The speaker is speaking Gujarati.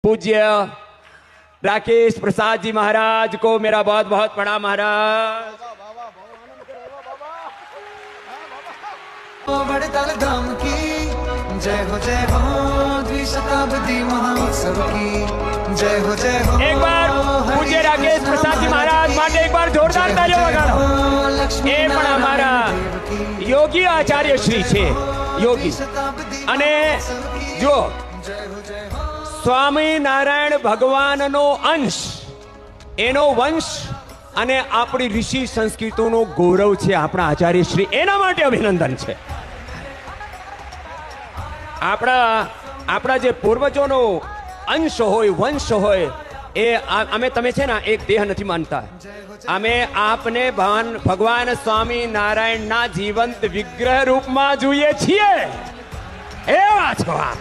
पूज्य राकेश प्रसाद जी महाराज को मेरा बहुत बहुत प्रणाम महाराज। वड़ताल धाम की जय हो द्विशताब्दी महोत्सव की जय हो एक बार पूज्य राकेश प्रसाद जी महाराज માટે એક વાર જોરદાર તાળીઓ વગાડો। એ પણ અમારા યોગી આચાર્ય શ્રી છે યોગી અને જો સ્વામિનારાયણ ભગવાનનો અંશ એનો વંશ અને આપણી ઋષિ સંસ્કૃતિનો ગૌરવ છે આપણા આચાર્ય શ્રી, એના માટે અભિનંદન છે। આપણા જે પૂર્વજોનો અંશ હોય વંશ હોય એ અમે તમે છે ને એક દેહ નથી માનતા, અમે આપને ભગવાન સ્વામિનારાયણના જીવંત વિગ્રહ રૂપમાં જોઈએ છીએ, એવા છો આપ।